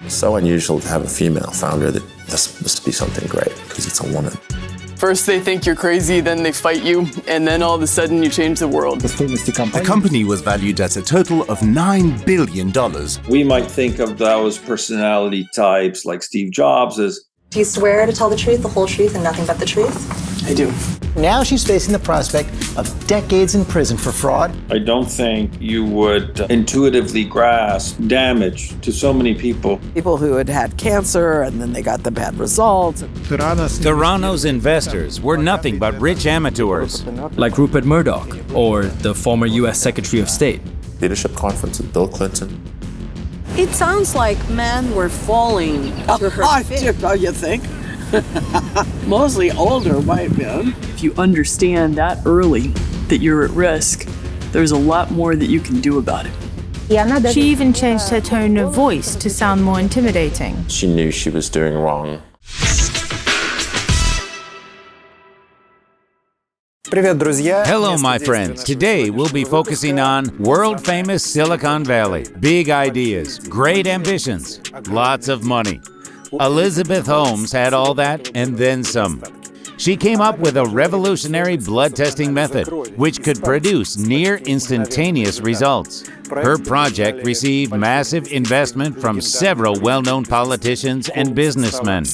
So unusual to have a female founder that this must be something great because it's a woman. First they think you're crazy, then they fight you, and then all of a sudden you change the world. The company was valued at a total of $9 billion. We might think of those personality types like Steve Jobs as... Do you swear to tell the truth, the whole truth, and nothing but the truth? I do. Now she's facing the prospect of decades in prison for fraud. I don't think you would intuitively grasp damage to so many people. People who had had cancer and then they got the bad results. Theranos investors were nothing but rich amateurs. Like Rupert Murdoch or the former U.S. Secretary of State. Leadership conference with Bill Clinton. It sounds like men were falling to her feet. Oh, you think? Mostly older white men. If you understand that early that you're at risk, there's a lot more that you can do about it. She even changed her tone of voice to sound more intimidating. She knew she was doing wrong. Hello, my friends. Today we'll be focusing on world-famous Silicon Valley. Big ideas, great ambitions, lots of money. Elizabeth Holmes had all that and then some. She came up with a revolutionary blood testing method, which could produce near instantaneous results. Her project received massive investment from several well-known politicians and businessmen.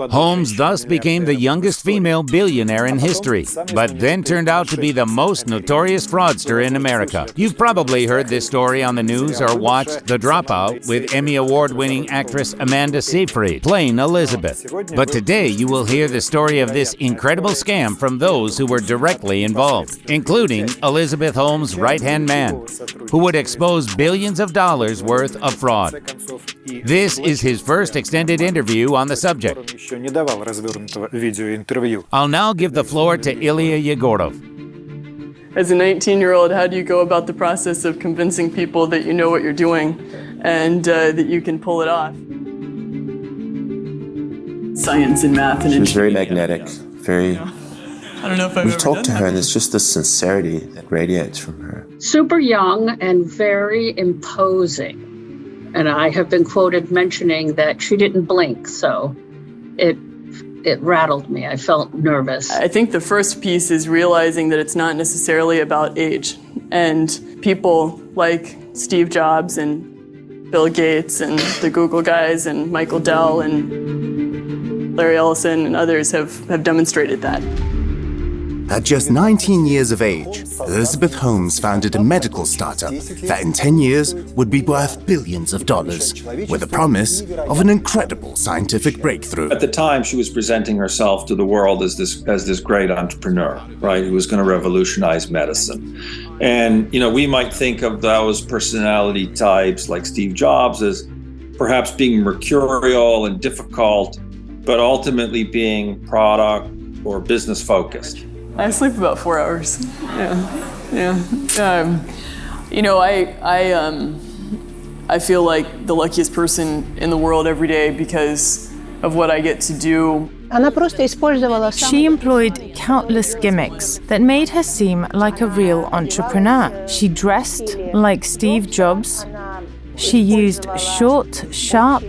Holmes thus became the youngest female billionaire in history, but then turned out to be the most notorious fraudster in America. You've probably heard this story on the news or watched The Dropout with Emmy Award-winning actress Amanda Seyfried playing Elizabeth. But today you will hear the story of this incredible scam from those who were directly involved, including Elizabeth Holmes' right-hand man, who would expose billions of dollars worth of fraud. This is his first extended interview on the subject. I'll now give the floor to Ilya Yegorov. As a 19-year-old, how do you go about the process of convincing people that you know what you're doing and that you can pull it off? Science and math and She was very magnetic, very... I don't know if I've We ever talked to done her, that. and there's just this sincerity that radiates from her. Super young and very imposing. And I have been quoted mentioning that she didn't blink, so it rattled me. I felt nervous. I think the first piece is realizing that it's not necessarily about age. And people like Steve Jobs and Bill Gates and the Google guys and Michael Dell and Larry Ellison and others have demonstrated that. At just 19 years of age, Elizabeth Holmes founded a medical startup that in 10 years would be worth billions of dollars, with a promise of an incredible scientific breakthrough. At the time, she was presenting herself to the world as this great entrepreneur, right, who was going to revolutionize medicine. And, you know, we might think of those personality types like Steve Jobs as perhaps being mercurial and difficult, but ultimately being product or business focused. I sleep about 4 hours. Yeah. You know, I feel like the luckiest person in the world every day because of what I get to do. She employed countless gimmicks that made her seem like a real entrepreneur. She dressed like Steve Jobs. She used short, sharp,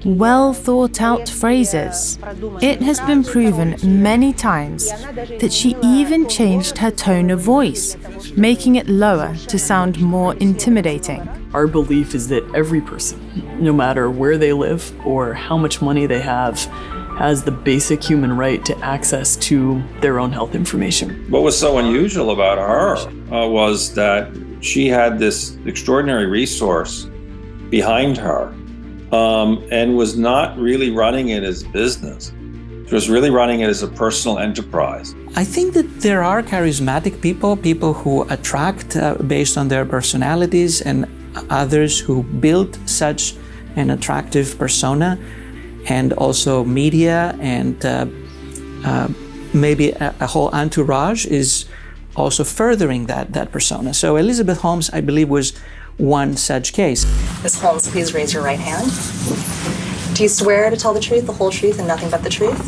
well-thought-out phrases. It has been proven many times that she even changed her tone of voice, making it lower to sound more intimidating. Our belief is that every person, no matter where they live or how much money they have, has the basic human right to access to their own health information. What was so unusual about her was that she had this extraordinary resource behind her. And was not really running it as business. She was really running it as a personal enterprise. I think that there are charismatic people who attract based on their personalities, and others who build such an attractive persona, and also media and maybe a whole entourage is also furthering that persona. So Elizabeth Holmes, I believe, was one such case. Miss Holmes, please raise your right hand. Do you swear to tell the truth, the whole truth, and nothing but the truth?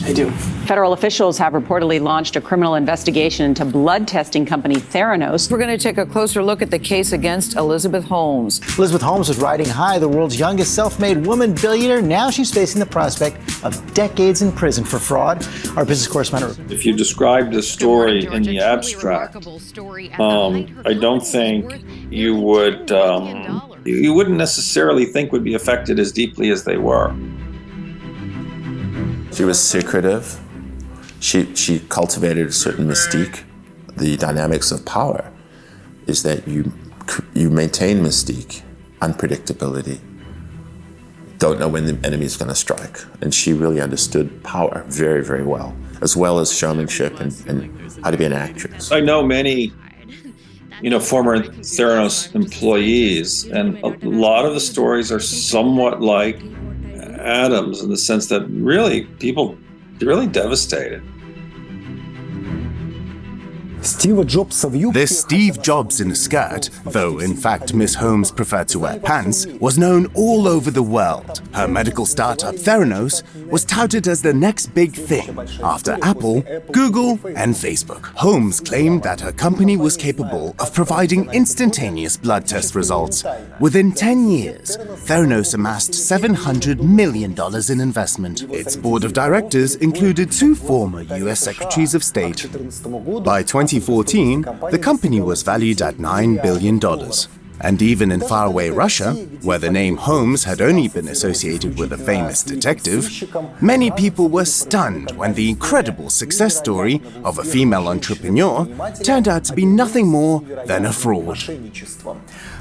I do. Federal officials have reportedly launched a criminal investigation into blood testing company Theranos. We're going to take a closer look at the case against Elizabeth Holmes. Elizabeth Holmes was riding high, the world's youngest self-made woman billionaire. Now she's facing the prospect of decades in prison for fraud. Our business correspondent. If you describe the story in the abstract, I don't think you wouldn't necessarily think would be affected as deeply as they were. She was secretive. She cultivated a certain mystique. The dynamics of power is that you maintain mystique, unpredictability. Don't know when the enemy is going to strike. And she really understood power very, very well as showmanship and how to be an actress. I know many, former Theranos employees, and a lot of the stories are somewhat like Adam's in the sense that really people really devastated. This Steve Jobs in a skirt, though in fact Miss Holmes preferred to wear pants, was known all over the world. Her medical startup Theranos was touted as the next big thing after Apple, Google, and Facebook. Holmes claimed that her company was capable of providing instantaneous blood test results. Within 10 years, Theranos amassed $700 million in investment. Its board of directors included 2 former US Secretaries of State. By 2014, the company was valued at $9 billion. And even in faraway Russia, where the name Holmes had only been associated with a famous detective, many people were stunned when the incredible success story of a female entrepreneur turned out to be nothing more than a fraud.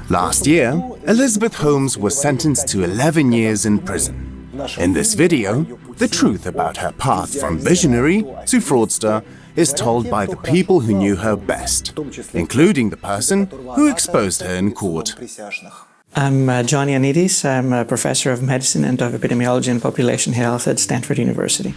Last year, Elizabeth Holmes was sentenced to 11 years in prison. In this video, the truth about her path from visionary to fraudster is told by the people who knew her best, including the person who exposed her in court. I'm John Ioannidis. I'm a professor of medicine and of epidemiology and population health at Stanford University.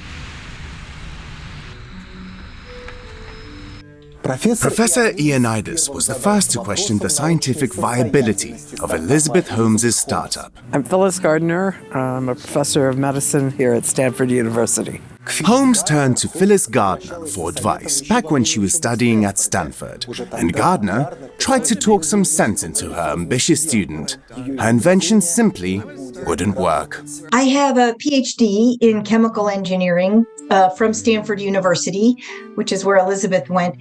Professor Ioannidis was the first to question the scientific viability of Elizabeth Holmes' startup. I'm Phyllis Gardner. I'm a professor of medicine here at Stanford University. Holmes turned to Phyllis Gardner for advice back when she was studying at Stanford, and Gardner tried to talk some sense into her ambitious student. Her invention simply wouldn't work. I have a PhD in chemical engineering from Stanford University, which is where Elizabeth went.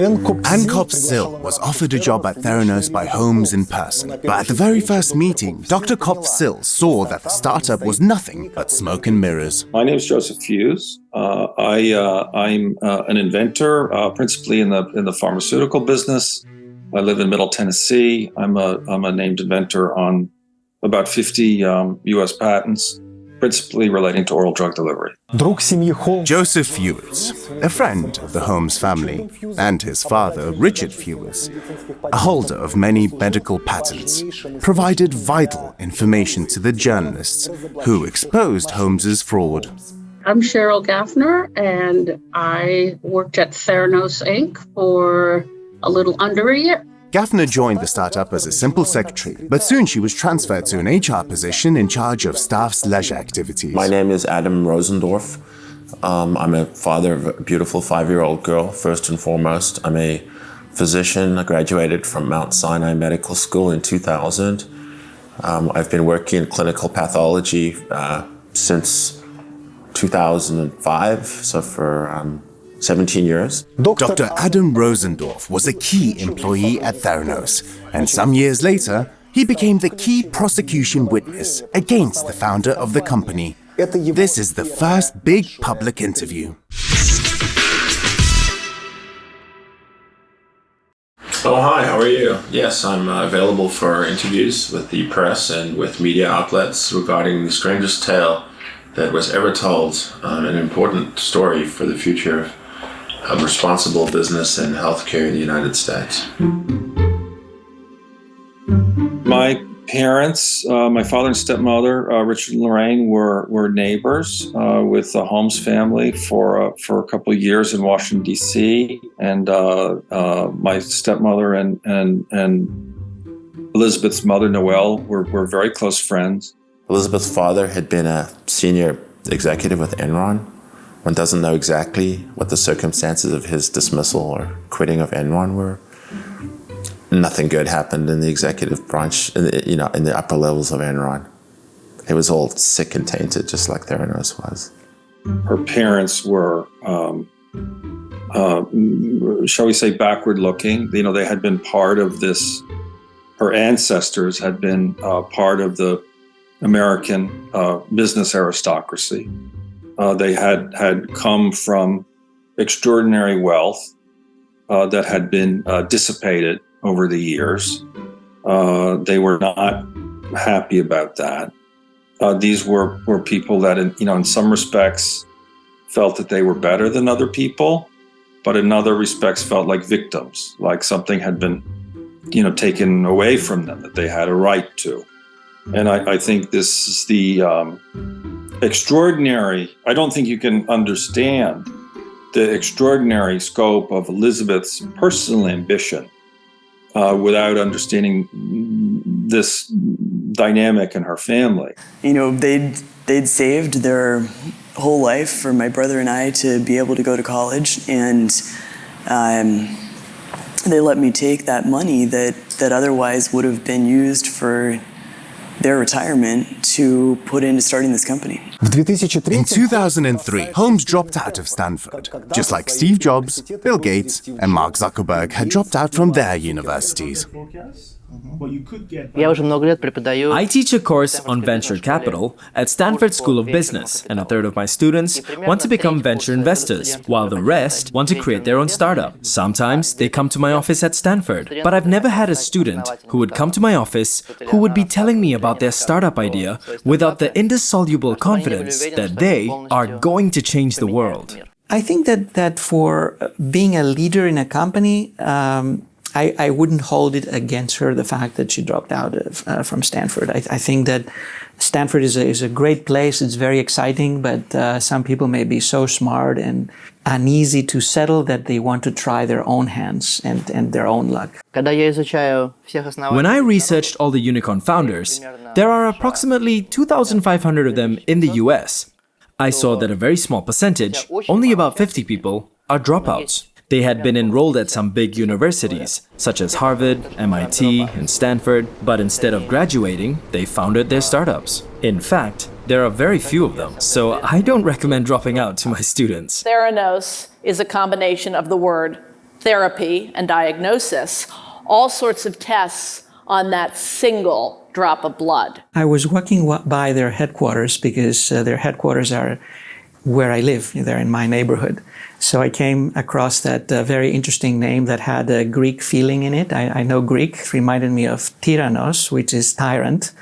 Ann Kopf-Sill was offered a job at Theranos by Holmes in person. But at the very first meeting, Dr. Kopf-Sill saw that the startup was nothing but smoke and mirrors. My name is Joseph Hughes. I'm an inventor, principally in the pharmaceutical business. I live in Middle Tennessee. I'm a named inventor on about 50 U.S. patents, principally relating to oral drug delivery. Joseph Fewers, a friend of the Holmes family, and his father, Richard Fewers, a holder of many medical patents, provided vital information to the journalists who exposed Holmes's fraud. I'm Cheryl Gaffner, and I worked at Theranos, Inc. for a little under a year. Gaffner joined the startup as a simple secretary, but soon she was transferred to an HR position in charge of staff's leisure activities. My name is Adam Rosendorf. I'm a father of a beautiful 5-year-old girl, first and foremost. I'm a physician. I graduated from Mount Sinai Medical School in 2000. I've been working in clinical pathology since 2005, so for 17 years. Dr. Adam Rosendorf was a key employee at Theranos, and some years later, he became the key prosecution witness against the founder of the company. This is the first big public interview. Oh, hi, how are you? Yes, I'm available for interviews with the press and with media outlets regarding the strangest tale that was ever told, an important story for the future of responsible business and healthcare in the United States. My parents, my father and stepmother, Richard and Lorraine, were neighbors with the Holmes family for a couple of years in Washington, D.C. And my stepmother and Elizabeth's mother, Noelle, were very close friends. Elizabeth's father had been a senior executive with Enron. One doesn't know exactly what the circumstances of his dismissal or quitting of Enron were. Nothing good happened in the executive branch, in the upper levels of Enron. It was all sick and tainted, just like Theranos was. Her parents were, shall we say, backward looking. They had been part of this. Her ancestors had been part of the American business aristocracy. They had come from extraordinary wealth that had been dissipated over the years. They were not happy about that. These were people that, in some respects, felt that they were better than other people, but in other respects felt like victims, like something had been, taken away from them that they had a right to. And I think this is the extraordinary. I don't think you can understand the extraordinary scope of Elizabeth's personal ambition without understanding this dynamic in her family. They'd saved their whole life for my brother and I to be able to go to college, and they let me take that money that otherwise would have been used for their retirement to put into starting this company. In 2003, Holmes dropped out of Stanford, just like Steve Jobs, Bill Gates, and Mark Zuckerberg had dropped out from their universities. I teach a course on venture capital at Stanford School of Business, and a third of my students want to become venture investors, while the rest want to create their own startup. Sometimes they come to my office at Stanford, but I've never had a student who would come to my office who would be telling me about their startup idea without the indissoluble confidence that they are going to change the world. I think that for being a leader in a company, I wouldn't hold it against her, the fact that she dropped out from Stanford. I think that Stanford is a great place. It's very exciting, but some people may be so smart and uneasy to settle that they want to try their own hands and their own luck. When I researched all the unicorn founders, there are approximately 2,500 of them in the US. I saw that a very small percentage, only about 50 people, are dropouts. They had been enrolled at some big universities, such as Harvard, MIT, and Stanford, but instead of graduating, they founded their startups. In fact, there are very few of them, so I don't recommend dropping out to my students. Theranos is a combination of the word therapy and diagnosis, all sorts of tests on that single drop of blood. I was walking by their headquarters because their headquarters are where I live. They're in my neighborhood. So I came across that very interesting name that had a Greek feeling in it. I know Greek. It reminded me of Tyrannos, which is tyrant,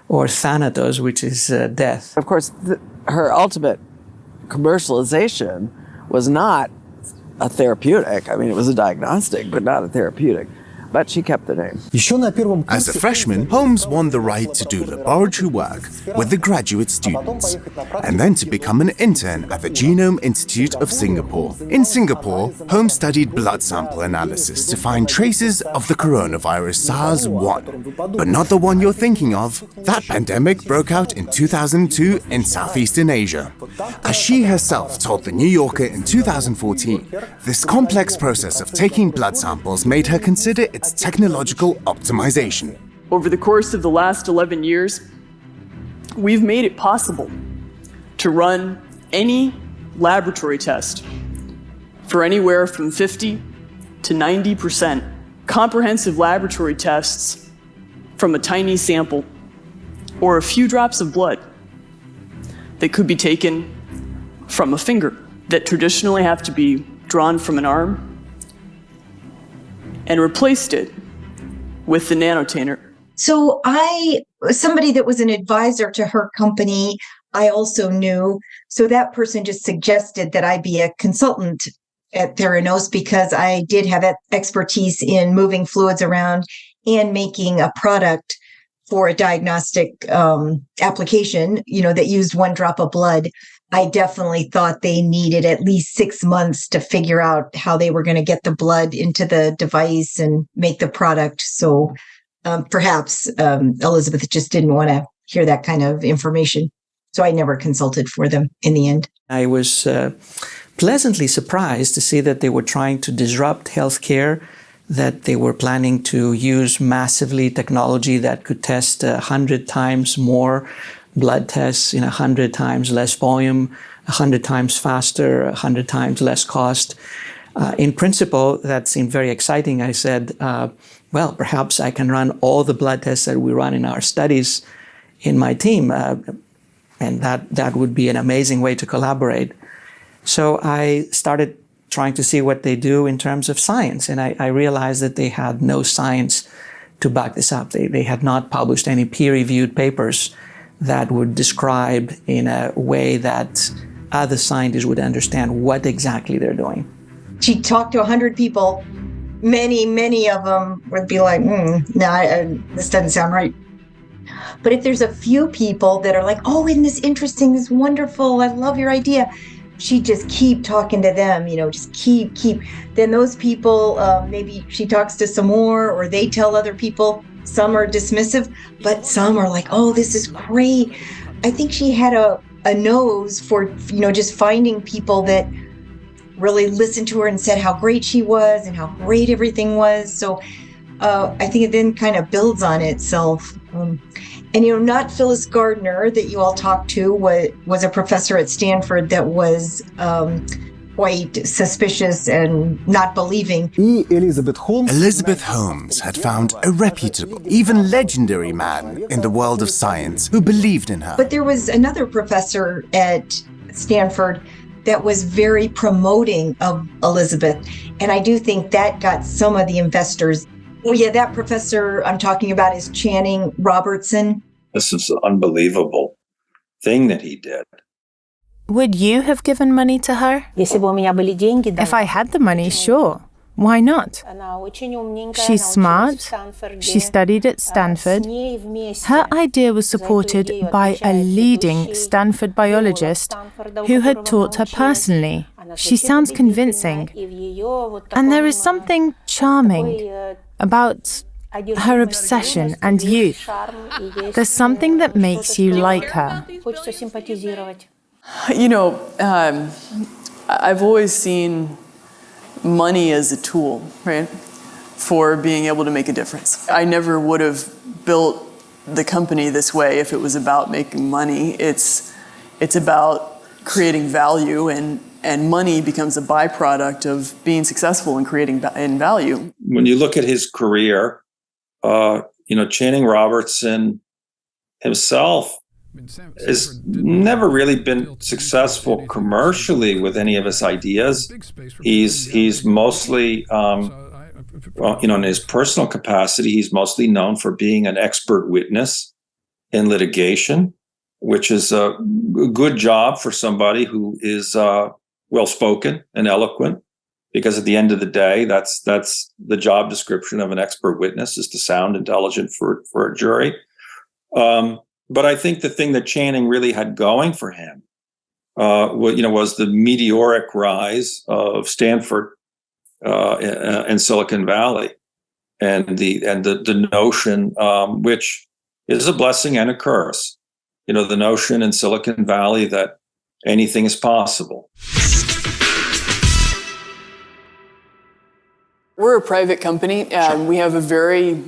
or Thanatos, which is death. Of course, her ultimate commercialization was not a therapeutic. I mean, it was a diagnostic, but not a therapeutic. But she kept the name. As a freshman, Holmes won the right to do laboratory work with the graduate students, and then to become an intern at the Genome Institute of Singapore. In Singapore, Holmes studied blood sample analysis to find traces of the coronavirus SARS-1, but not the one you're thinking of. That pandemic broke out in 2002 in Southeastern Asia. As she herself told The New Yorker in 2014, this complex process of taking blood samples made her consider its technological optimization. Over the course of the last 11 years, we've made it possible to run any laboratory test for anywhere from 50 to 90% comprehensive laboratory tests from a tiny sample or a few drops of blood that could be taken from a finger that traditionally have to be drawn from an arm and replaced it with the nanotainer. So somebody that was an advisor to her company, I also knew. So that person just suggested that I be a consultant at Theranos because I did have expertise in moving fluids around and making a product for a diagnostic application, that used one drop of blood. I definitely thought they needed at least 6 months to figure out how they were going to get the blood into the device and make the product. So perhaps Elizabeth just didn't want to hear that kind of information. So I never consulted for them in the end. I was pleasantly surprised to see that they were trying to disrupt healthcare, that they were planning to use massively technology that could test 100 times more blood tests in 100 times less volume, 100 times faster, 100 times less cost. In principle, that seemed very exciting. I said, well, perhaps I can run all the blood tests that we run in our studies in my team, and that would be an amazing way to collaborate. So I started trying to see what they do in terms of science, and I realized that they had no science to back this up. They had not published any peer-reviewed papers that would describe in a way that other scientists would understand what exactly they're doing. She talked to 100 people. Many of them would be like, this doesn't sound right. But if there's a few people that are like, oh, isn't this interesting, this is wonderful, I love your idea, she'd just keep talking to them, just keep. Then those people, maybe she talks to some more, or they tell other people. Some are dismissive, but some are like, oh, this is great. I think she had a nose for, just finding people that really listened to her and said how great she was and how great everything was. So I think it then kind of builds on itself. And, not Phyllis Gardner that you all talked to was a professor at Stanford that was quite suspicious and not believing. Elizabeth Holmes had found a reputable, even legendary man in the world of science who believed in her. But there was another professor at Stanford that was very promoting of Elizabeth. And I do think that got some of the investors. Oh yeah, that professor I'm talking about is Channing Robertson. This is an unbelievable thing that he did. Would you have given money to her? If I had the money, sure. Why not? She's smart. She studied at Stanford. Her idea was supported by a leading Stanford biologist who had taught her personally. She sounds convincing. And there is something charming about her obsession and youth. There's something that makes you like her. I've always seen money as a tool, right, for being able to make a difference. I never would have built the company this way if it was about making money. It's about creating value, and money becomes a byproduct of being successful and creating value. When you look at his career, Channing Robertson himself has never really been successful commercially with any of his ideas. He's mostly, in his personal capacity, he's mostly known for being an expert witness in litigation, which is a good job for somebody who is well-spoken and eloquent, because at the end of the day, that's the job description of an expert witness, is to sound intelligent for a jury. But I think the thing that Channing really had going for him, was the meteoric rise of Stanford and Silicon Valley, and the notion, which is a blessing and a curse, the notion in Silicon Valley that anything is possible. We're a private company, and we have a very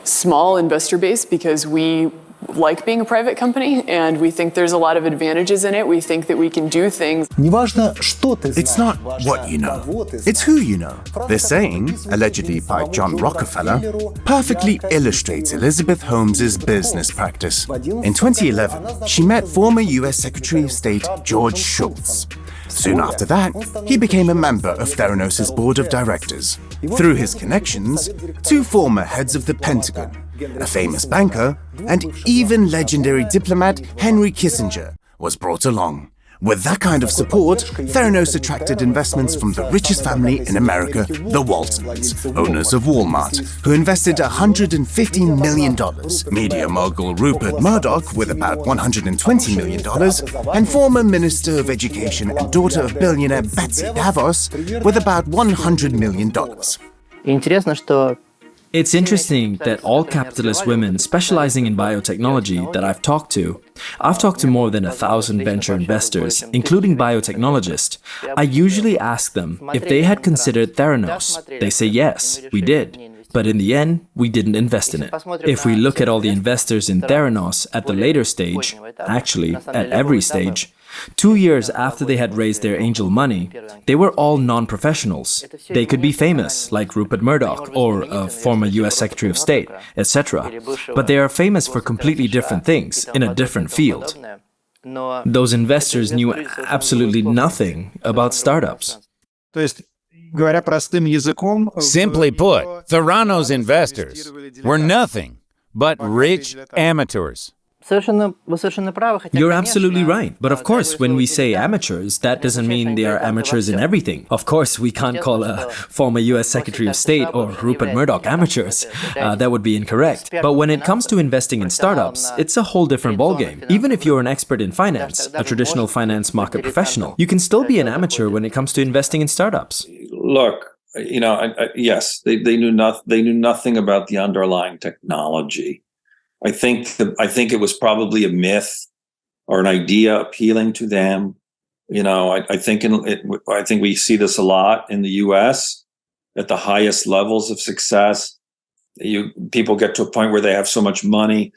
small investor base because we like being a private company, and we think there's a lot of advantages in it. We think that we can do things. It's not what you know, it's who you know. This saying, allegedly by John Rockefeller, perfectly illustrates Elizabeth Holmes's business practice. In 2011, she met former US Secretary of State George Shultz. Soon after that, he became a member of Theranos' board of directors. Through his connections, 2 former heads of the Pentagon, a famous banker, and even legendary diplomat Henry Kissinger was brought along. With that kind of support, Theranos attracted investments from the richest family in America, the Waltons, owners of Walmart, who invested $115 million, media mogul Rupert Murdoch with about $120 million, and former Minister of Education and daughter of billionaire Betsy DeVos with about $100 million. It's interesting that all capitalist women specializing in biotechnology that I've talked to more than 1,000 venture investors, including biotechnologists. I usually ask them if they had considered Theranos. They say yes, we did. But in the end, we didn't invest in it. If we look at all the investors in Theranos at the later stage, actually at every stage, 2 years after they had raised their angel money, they were all non-professionals. They could be famous, like Rupert Murdoch or a former US Secretary of State, etc. But they are famous for completely different things, in a different field. Those investors knew absolutely nothing about startups. Simply put, Theranos investors were nothing but rich amateurs. You're absolutely right. But of course, when we say amateurs, that doesn't mean they are amateurs in everything. Of course, we can't call a former US Secretary of State or Rupert Murdoch amateurs. That would be incorrect. But when it comes to investing in startups, it's a whole different ballgame. Even if you're an expert in finance, a traditional finance market professional, you can still be an amateur when it comes to investing in startups. Look, yes, they knew nothing about the underlying technology. I think it was probably a myth or an idea appealing to them. I think we see this a lot in the U.S. at the highest levels of success. People get to a point where they have so much money,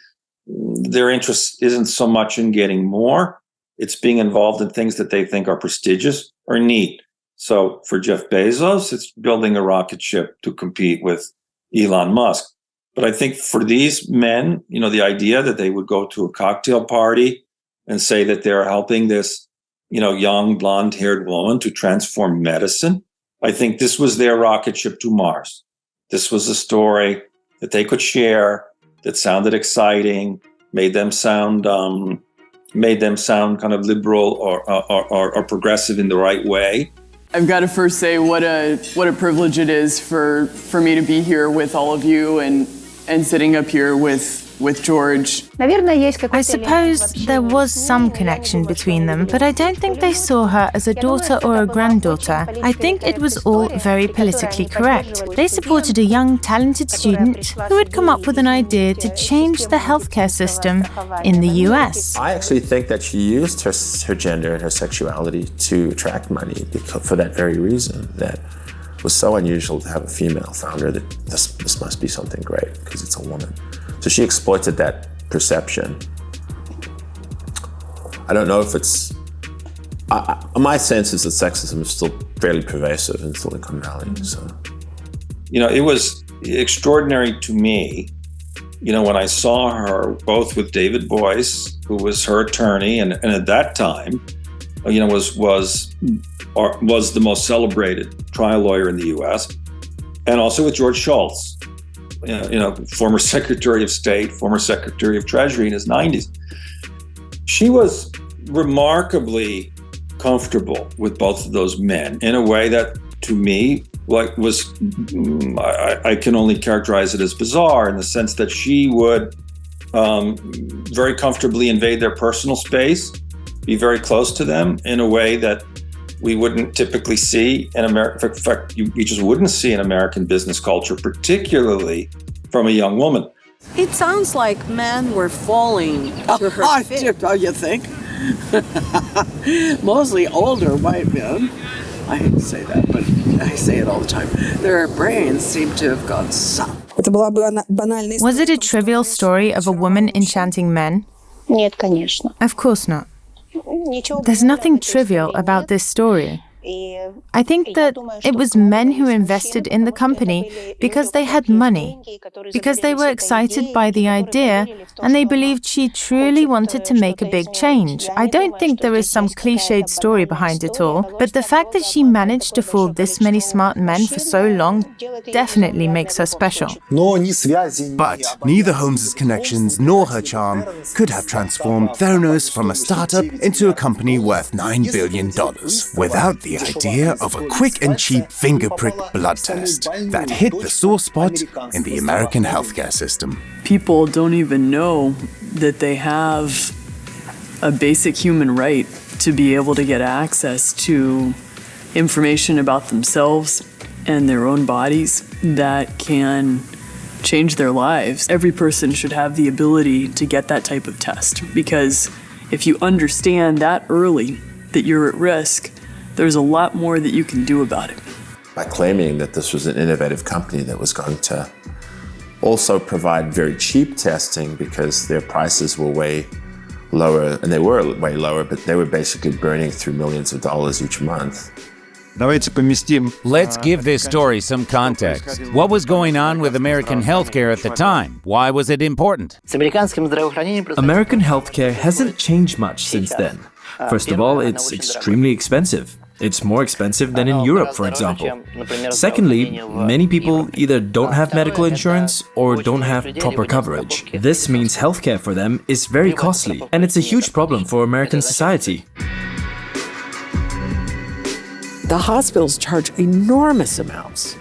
their interest isn't so much in getting more. It's being involved in things that they think are prestigious or neat. So for Jeff Bezos, it's building a rocket ship to compete with Elon Musk. But I think for these men, the idea that they would go to a cocktail party and say that they're helping this, young blonde-haired woman to transform medicine, I think this was their rocket ship to Mars. This was a story that they could share that sounded exciting, made them sound kind of liberal or progressive in the right way. I've got to first say what a privilege it is for me to be here with all of you and sitting up here with George. I suppose there was some connection between them, but I don't think they saw her as a daughter or a granddaughter. I think it was all very politically correct. They supported a young, talented student who had come up with an idea to change the healthcare system in the US. I actually think that she used her gender and her sexuality to attract money for that very reason. That was so unusual to have a female founder that this must be something great because it's a woman. So she exploited that perception. I don't know if it's... my sense is that sexism is still fairly pervasive in Silicon Valley. So, it was extraordinary to me, when I saw her both with David Boyce, who was her attorney, and at that time, was the most celebrated trial lawyer in the U.S., and also with George Shultz, former Secretary of State, former Secretary of Treasury in his 90s. She was remarkably comfortable with both of those men in a way that, to me, I can only characterize it as bizarre in the sense that she would very comfortably invade their personal space, be very close to them in a way that we wouldn't typically see in America. In fact, you just wouldn't see in American business culture, particularly from a young woman. It sounds like men were falling to her feet. Oh, you think? Mostly older white men. I hate to say that, but I say it all the time. Their brains seem to have gone soft. Was it a trivial story of a woman enchanting men? Нет, конечно. Of course not. There's nothing trivial about this story. I think that it was men who invested in the company because they had money, because they were excited by the idea, and they believed she truly wanted to make a big change. I don't think there is some cliched story behind it all, but the fact that she managed to fool this many smart men for so long definitely makes her special. But neither Holmes's connections nor her charm could have transformed Theranos from a startup into a company worth $9 billion without the idea of a quick and cheap finger prick blood test that hit the sore spot in the American healthcare system. People don't even know that they have a basic human right to be able to get access to information about themselves and their own bodies that can change their lives. Every person should have the ability to get that type of test, because if you understand that early that you're at risk, there's a lot more that you can do about it. By claiming that this was an innovative company that was going to also provide very cheap testing because their prices were way lower, and they were way lower, but they were basically burning through millions of dollars each month. Let's give this story some context. What was going on with American healthcare at the time? Why was it important? American healthcare hasn't changed much since then. First of all, it's extremely expensive. It's more expensive than in Europe, for example. Secondly, many people either don't have medical insurance or don't have proper coverage. This means healthcare for them is very costly, and it's a huge problem for American society. The hospitals charge enormous amounts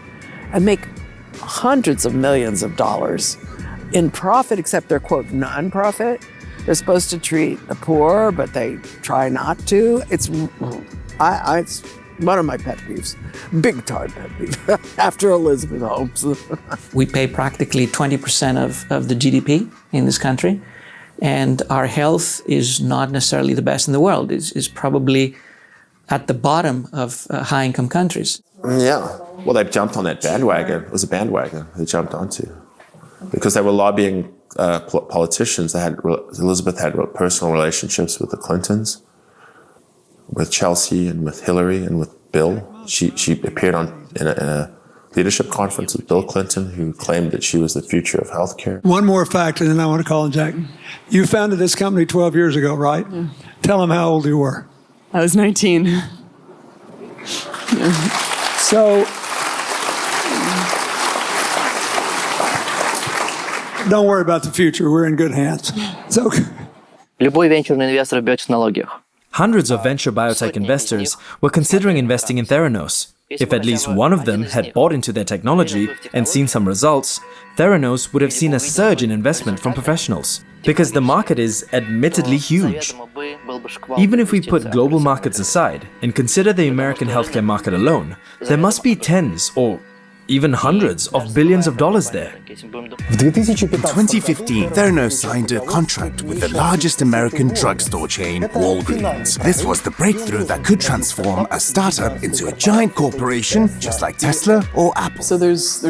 and make hundreds of millions of dollars in profit, except they're, quote, non-profit. They're supposed to treat the poor, but they try not to. It's one of my pet peeves, big time pet peeve, after Elizabeth Holmes. We pay practically 20% of the GDP in this country, and our health is not necessarily the best in the world. It's probably at the bottom of high-income countries. Yeah, well, they jumped on that bandwagon. It was a bandwagon they jumped onto because they were lobbying politicians. Elizabeth had personal relationships with the Clintons, with Chelsea and with Hillary and with Bill. She appeared in a leadership conference with Bill Clinton, who claimed that she was the future of healthcare. One more fact, and then I want to call on Jack. You founded this company 12 years ago, right? Yeah. Tell them how old you were. I was 19. Yeah. So, don't worry about the future. We're in good hands. So, Любой венчурный инвестор в биотехнологиях. Hundreds of venture biotech investors were considering investing in Theranos. If at least one of them had bought into their technology and seen some results, Theranos would have seen a surge in investment from professionals, because the market is admittedly huge. Even if we put global markets aside and consider the American healthcare market alone, there must be tens or even hundreds of billions of dollars there. In 2015, Theranos signed a contract with the largest American drugstore chain, Walgreens. This was the breakthrough that could transform a startup into a giant corporation, just like Tesla or Apple. So there's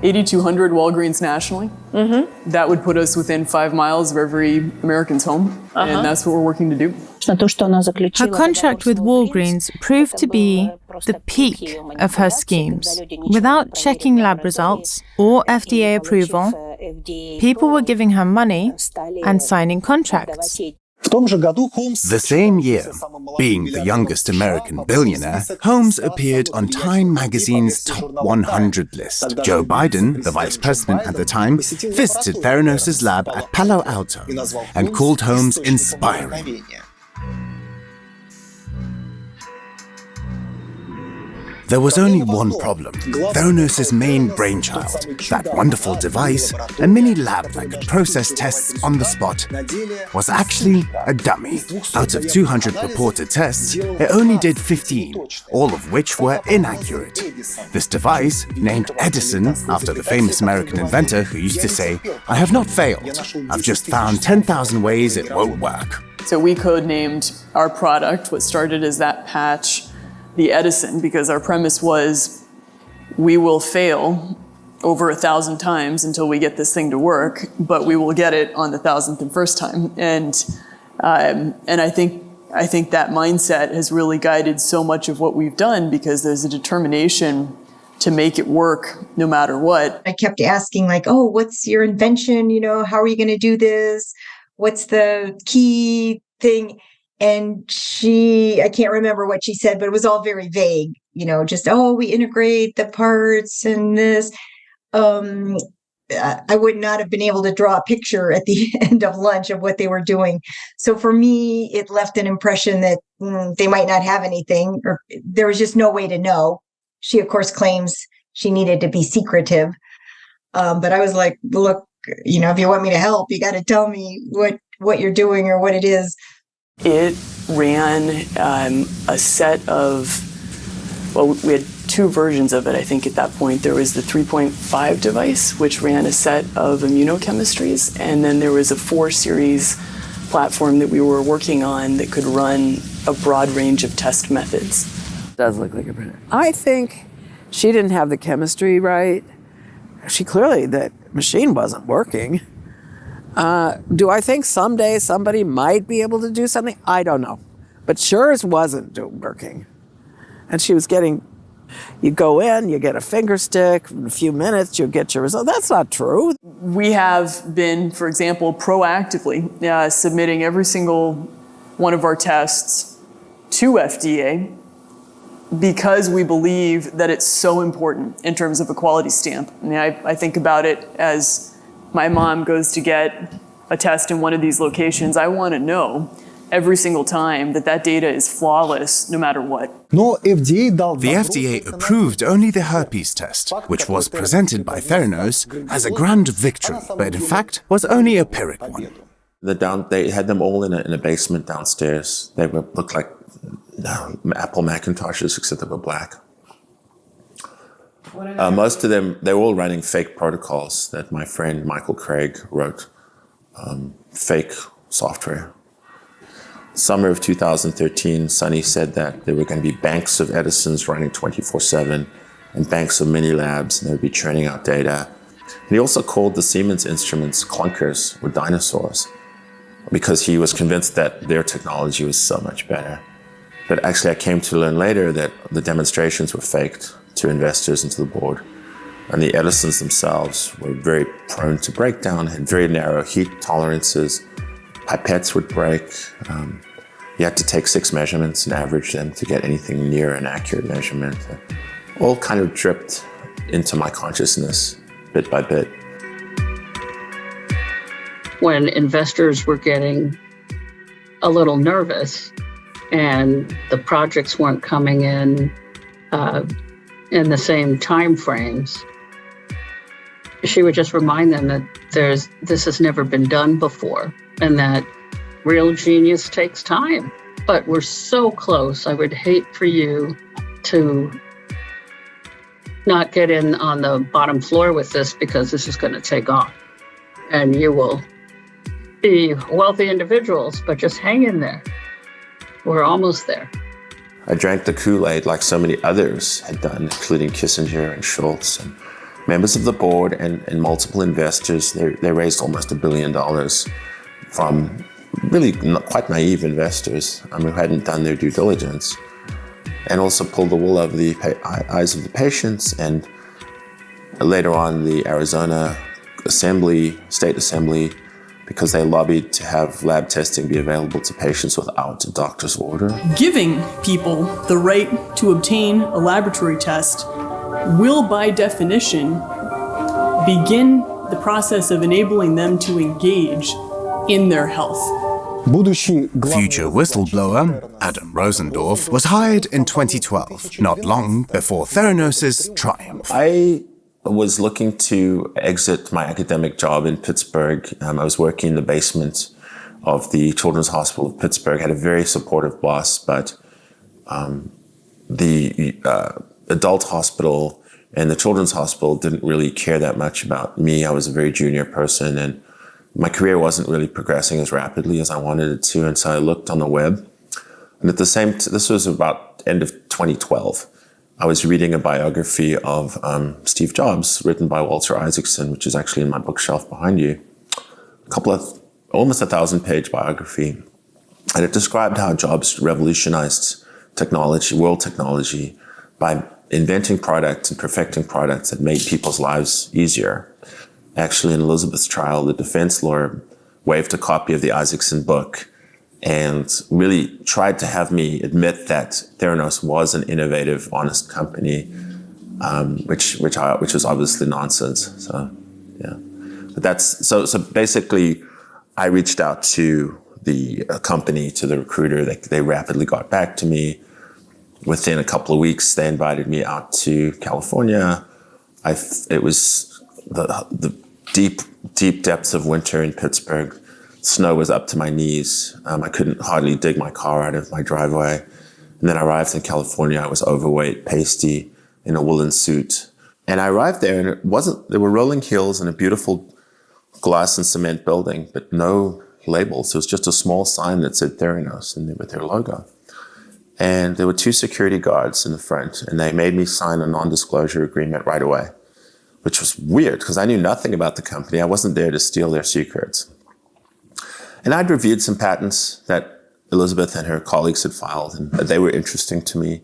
8,200 Walgreens nationally. Mm-hmm. That would put us within 5 miles of every American's home, and that's what we're working to do. Her contract with Walgreens proved to be the peak of her schemes. Without checking lab results or FDA approval, people were giving her money and signing contracts. The same year, being the youngest American billionaire, Holmes appeared on Time magazine's Top 100 list. Joe Biden, the vice president at the time, visited Theranos' lab at Palo Alto and called Holmes inspiring. There was only one problem. Theranos' main brainchild, that wonderful device, a mini lab that could process tests on the spot, was actually a dummy. Out of 200 purported tests, it only did 15, all of which were inaccurate. This device, named Edison, after the famous American inventor who used to say, "I have not failed, I've just found 10,000 ways it won't work." So we codenamed our product, what started as that patch, the Edison, because our premise was we will fail over 1,000 times until we get this thing to work, but we will get it on the 1,001st time. And I think that mindset has really guided so much of what we've done, because there's a determination to make it work no matter what. I kept asking, like, oh, what's your invention? You know, how are you going to do this? What's the key thing? And I can't remember what she said, but it was all very vague, you know, just, oh, we integrate the parts and this. I would not have been able to draw a picture at the end of lunch of what they were doing. So for me, it left an impression that they might not have anything, or there was just no way to know. She, of course, claims she needed to be secretive. But I was like, look, you know, if you want me to help, you got to tell me what you're doing or what it is. It ran a set of well, we had two versions of it, I think, at that point. There was the 3.5 device, which ran a set of immunochemistries, and then there was a 4-series platform that we were working on that could run a broad range of test methods. Does look like a printer. I think she didn't have the chemistry right. She clearly, that machine wasn't working. Do I think someday somebody might be able to do something? I don't know. But sure as wasn't working. And she was getting, you go in, you get a finger stick, in a few minutes you'll get your result. That's not true. We have been, for example, proactively submitting every single one of our tests to FDA because we believe that it's so important in terms of a quality stamp. I mean, I think about it as my mom goes to get a test in one of these locations. I want to know every single time that that data is flawless, no matter what. The FDA approved only the herpes test, which was presented by Theranos as a grand victory, but in fact was only a Pyrrhic one. They had them all in a basement downstairs. They looked like Apple Macintoshes, except they were black. Most of them, they were all running fake protocols that my friend Michael Craig wrote, fake software. Summer of 2013, Sonny said that there were going to be banks of Edisons running 24/7 and banks of mini labs, and they would be churning out data. And he also called the Siemens instruments clunkers or dinosaurs because he was convinced that their technology was so much better. But actually, I came to learn later that the demonstrations were faked to investors and to the board. And the Edisons themselves were very prone to breakdown, had very narrow heat tolerances. Pipettes would break. You had to take 6 measurements and average them to get anything near an accurate measurement. All kind of dripped into my consciousness bit by bit. When investors were getting a little nervous and the projects weren't coming in the same time frames, she would just remind them that this has never been done before and that real genius takes time. But we're so close. I would hate for you to not get in on the bottom floor with this because this is going to take off. And you will be wealthy individuals, but just hang in there. We're almost there. I drank the Kool-Aid like so many others had done, including Kissinger and Schultz and members of the board and multiple investors. They raised almost $1 billion from really quite naive investors who hadn't done their due diligence, and also pulled the wool over the eyes of the patients. And later on, the Arizona State Assembly, because they lobbied to have lab testing be available to patients without a doctor's order. Giving people the right to obtain a laboratory test will, by definition, begin the process of enabling them to engage in their health. Future whistleblower Adam Rosendorf was hired in 2012, not long before Theranos' triumph. I was looking to exit my academic job in Pittsburgh. I was working in the basement of the Children's Hospital of Pittsburgh. I had a very supportive boss, but the adult hospital and the Children's Hospital didn't really care that much about me. I was a very junior person, and my career wasn't really progressing as rapidly as I wanted it to. And so I looked on the web. And at the same time, this was about end of 2012. I was reading a biography of Steve Jobs, written by Walter Isaacson, which is actually in my bookshelf behind you. Almost 1,000-page biography. And it described how Jobs revolutionized technology, world technology, by inventing products and perfecting products that made people's lives easier. Actually, in Elizabeth's trial, the defense lawyer waved a copy of the Isaacson book and really tried to have me admit that Theranos was an innovative, honest company, which was obviously nonsense. So, yeah. But so basically, I reached out to the company, to the recruiter. They rapidly got back to me. Within a couple of weeks, they invited me out to California. It was the deep depths of winter in Pittsburgh. Snow was up to my knees. I couldn't hardly dig my car out of my driveway. And then I arrived in California. I was overweight, pasty, in a woolen suit. And I arrived there, and there were rolling hills and a beautiful glass and cement building, but no labels. It was just a small sign that said Theranos with their logo. And there were 2 security guards in the front, and they made me sign a non-disclosure agreement right away, which was weird because I knew nothing about the company. I wasn't there to steal their secrets. And I'd reviewed some patents that Elizabeth and her colleagues had filed, and they were interesting to me.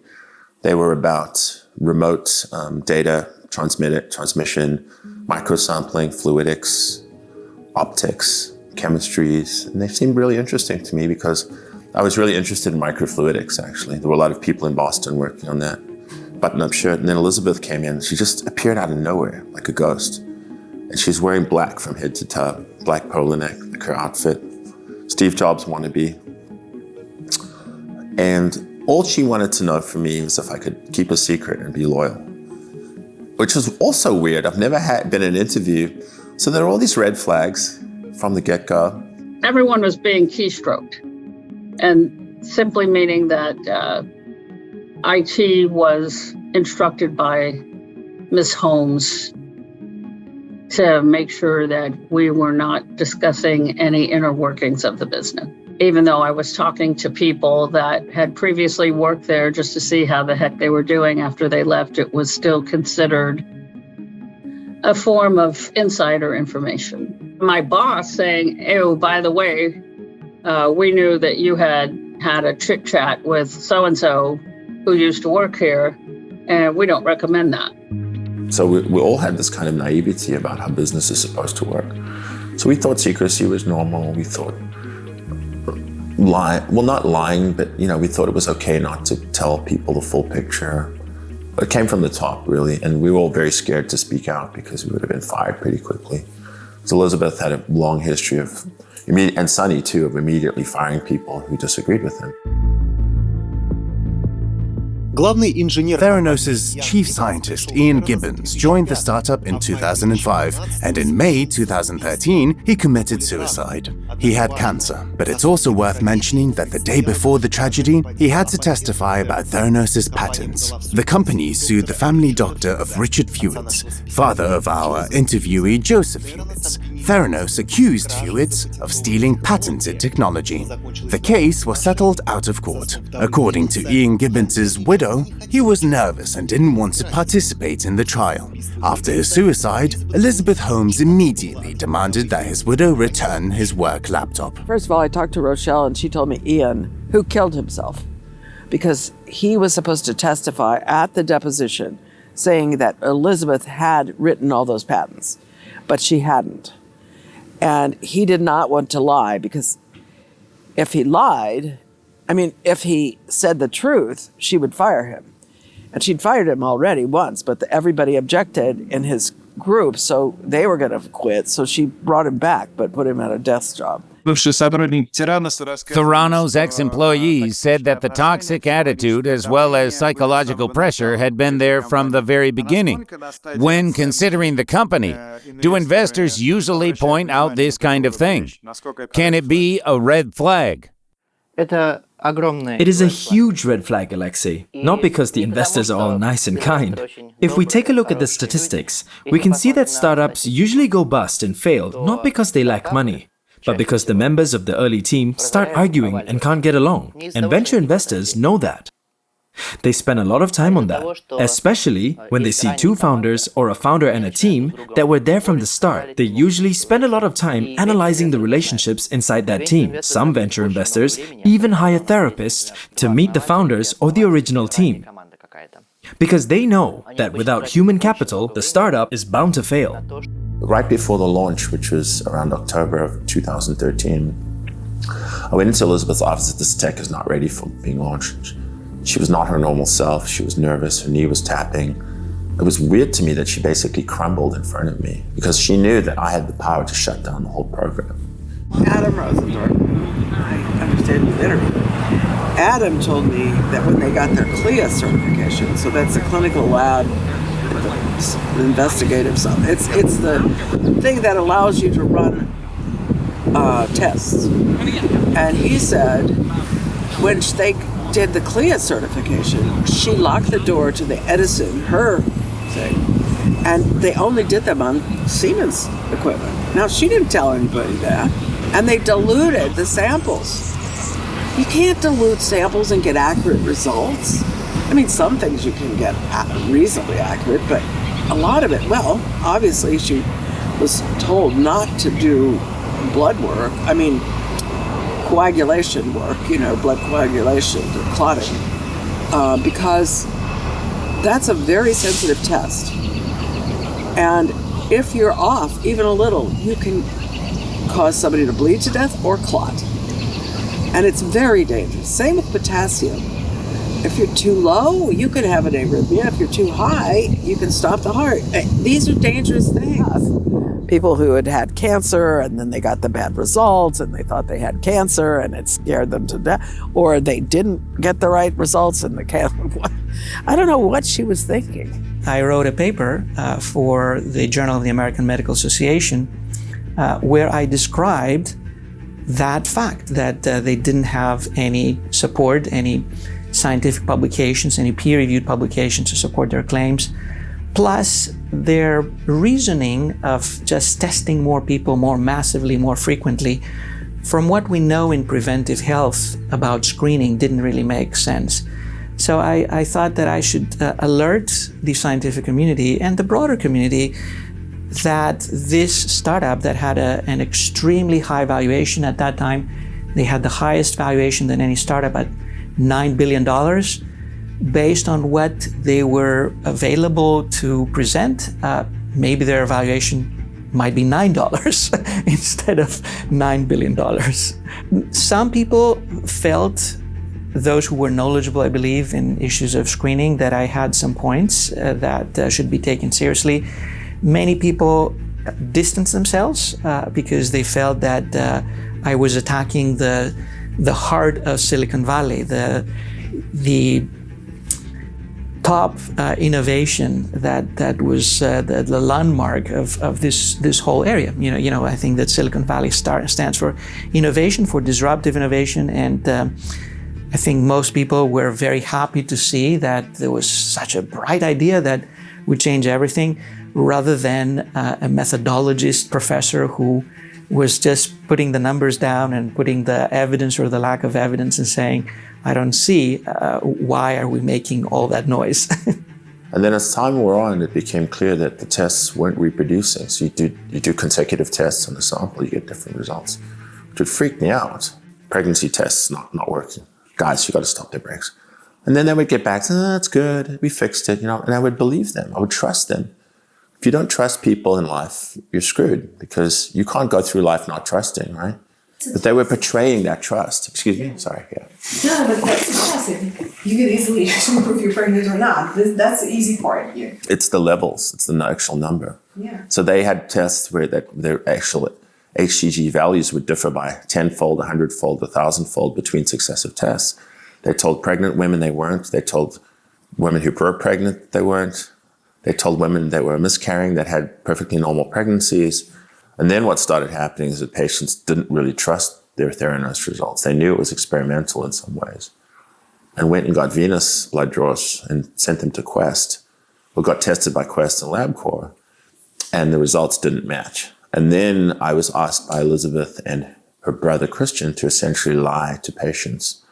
They were about remote data transmission, microsampling, fluidics, optics, chemistries, and they seemed really interesting to me because I was really interested in microfluidics, actually. There were a lot of people in Boston working on that. Button-up shirt, and then Elizabeth came in. She just appeared out of nowhere, like a ghost. And she's wearing black from head to toe, black polo neck, like her outfit. Steve Jobs wannabe. And all she wanted to know from me was if I could keep a secret and be loyal, which was also weird. I've never been in an interview. So there are all these red flags from the get-go. Everyone was being keystroked, and simply meaning that IT was instructed by Miss Holmes to make sure that we were not discussing any inner workings of the business. Even though I was talking to people that had previously worked there just to see how the heck they were doing after they left, it was still considered a form of insider information. My boss saying, oh, by the way, we knew that you had a chit chat with so-and-so who used to work here, and we don't recommend that. So we all had this kind of naivety about how business is supposed to work. So we thought secrecy was normal. We thought not lying, but we thought it was okay not to tell people the full picture. It came from the top, really, and we were all very scared to speak out because we would have been fired pretty quickly. So Elizabeth had a long history of, and Sonny too, of immediately firing people who disagreed with him. Theranos' chief scientist, Ian Gibbons, joined the startup in 2005, and in May 2013, he committed suicide. He had cancer, but it's also worth mentioning that the day before the tragedy, he had to testify about Theranos' patents. The company sued the family doctor of Richard Fewitts, father of our interviewee Joseph Fewitts. Theranos accused Fewitts of stealing patented technology. The case was settled out of court. According to Ian Gibbons' widow, he was nervous and didn't want to participate in the trial. After his suicide, Elizabeth Holmes immediately demanded that his widow return his work laptop. First of all, I talked to Rochelle and she told me Ian, who killed himself, because he was supposed to testify at the deposition saying that Elizabeth had written all those patents, but she hadn't. And he did not want to lie because if he lied, if he said the truth, she would fire him. And she'd fired him already once, but everybody objected in his group, so they were going to quit. So she brought him back, but put him at a desk job. Theranos ex-employees said that the toxic attitude as well as psychological pressure had been there from the very beginning. When considering the company, do investors usually point out this kind of thing? Can it be a red flag? It is a huge red flag, Alexei, not because the investors are all nice and kind. If we take a look at the statistics, we can see that startups usually go bust and fail not because they lack money, but because the members of the early team start arguing and can't get along, and venture investors know that. They spend a lot of time on that, especially when they see two founders or a founder and a team that were there from the start. They usually spend a lot of time analyzing the relationships inside that team. Some venture investors even hire therapists to meet the founders or the original team, because they know that without human capital, the startup is bound to fail. Right before the launch, which was around October of 2013, I went into Elizabeth's office. This tech is not ready for being launched. She was not her normal self. She was nervous. Her knee was tapping. It was weird to me that she basically crumbled in front of me because she knew that I had the power to shut down the whole program. Adam Rosendorf, I understand you interviewed. Adam told me that when they got their CLIA certification, so that's the clinical lab, investigative stuff. It's the thing that allows you to run tests. And he said when they did the CLIA certification, she locked the door to the Edison, her thing, and they only did them on Siemens equipment. Now, she didn't tell anybody that. And they diluted the samples. You can't dilute samples and get accurate results. I mean, some things you can get reasonably accurate, but a lot of it, well, obviously she was told not to do blood work. I mean, coagulation work, blood coagulation, clotting, because that's a very sensitive test. And if you're off even a little, you can cause somebody to bleed to death or clot. And it's very dangerous. Same with potassium. If you're too low, you can have an arrhythmia. If you're too high, you can stop the heart. These are dangerous things. People who had had cancer and then they got the bad results and they thought they had cancer and it scared them to death, or they didn't get the right results and the cancer. I don't know what she was thinking. I wrote a paper for the Journal of the American Medical Association where I described that fact, that they didn't have any support, any scientific publications, any peer-reviewed publications to support their claims, plus their reasoning of just testing more people more massively, more frequently. From what we know in preventive health about screening didn't really make sense. So I thought that I should alert the scientific community and the broader community that this startup that had an extremely high valuation at that time, they had the highest valuation than any startup at $9 billion, based on what they were available to present, maybe their valuation might be $9 instead of $9 billion. Some people felt, those who were knowledgeable, I believe, in issues of screening, that I had some points that should be taken seriously. Many people distanced themselves because they felt that I was attacking the heart of Silicon Valley, the top innovation that was the landmark of this whole area. I think that Silicon Valley stands for innovation, for disruptive innovation, and I think most people were very happy to see that there was such a bright idea that would change everything, rather than a methodologist professor who was just putting the numbers down and putting the evidence or the lack of evidence and saying, I don't see why are we making all that noise. And then as time wore on, it became clear that the tests weren't reproducing. So you do consecutive tests on the sample, you get different results, which would freak me out. Pregnancy tests not working. Guys, you got to stop the brakes. And then they would get back to, that's good, we fixed it, and I would believe them, I would trust them. If you don't trust people in life, you're screwed, because you can't go through life not trusting, right? But they were portraying that trust. Excuse me? Sorry, yeah. No, but that's classic. You could easily prove if you're pregnant or not. That's the easy part here. It's the levels, it's the actual number. Yeah. So they had tests where their actual HCG values would differ by 10-fold, 100-fold, 1,000-fold between successive tests. They told pregnant women they weren't. They told women who were pregnant they weren't. They told women that were miscarrying that had perfectly normal pregnancies. And then what started happening is that patients didn't really trust their Theranos results. They knew it was experimental in some ways, and went and got venous blood draws and sent them to Quest, or got tested by Quest and LabCorp, and the results didn't match. And then I was asked by Elizabeth and her brother Christian to essentially lie to patients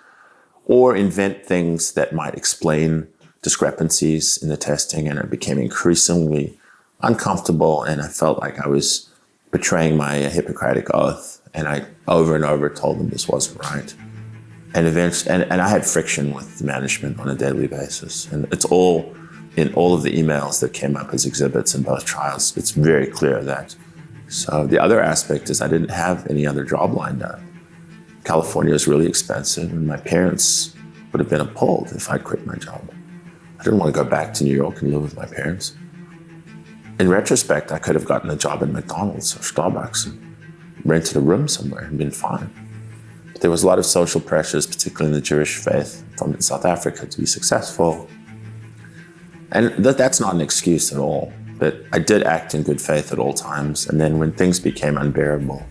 or invent things that might explain discrepancies in the testing, and it became increasingly uncomfortable, and I felt like I was betraying my Hippocratic oath, and I over and over told them this wasn't right. And eventually, and I had friction with the management on a daily basis, and it's all in all of the emails that came up as exhibits in both trials. It's very clear that. So the other aspect is I didn't have any other job lined up. California was really expensive, and my parents would have been appalled if I'd quit my job. I didn't want to go back to New York and live with my parents. In retrospect, I could have gotten a job at McDonald's or Starbucks and rented a room somewhere and been fine. But there was a lot of social pressures, particularly in the Jewish faith from South Africa, to be successful. And that's not an excuse at all, but I did act in good faith at all times. And then when things became unbearable,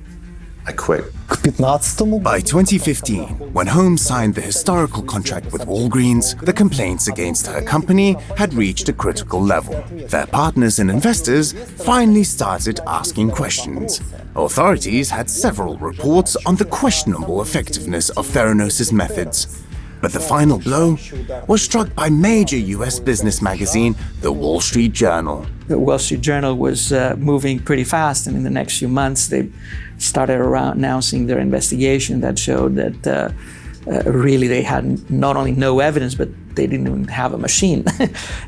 I quit. By 2015, when Holmes signed the historical contract with Walgreens, the complaints against her company had reached a critical level. Their partners and investors finally started asking questions. Authorities had several reports on the questionable effectiveness of Theranos' methods. But the final blow was struck by major US business magazine, The Wall Street Journal. The Wall Street Journal was moving pretty fast, and in the next few months they started announcing their investigation that showed that really they had not only no evidence, but they didn't even have a machine,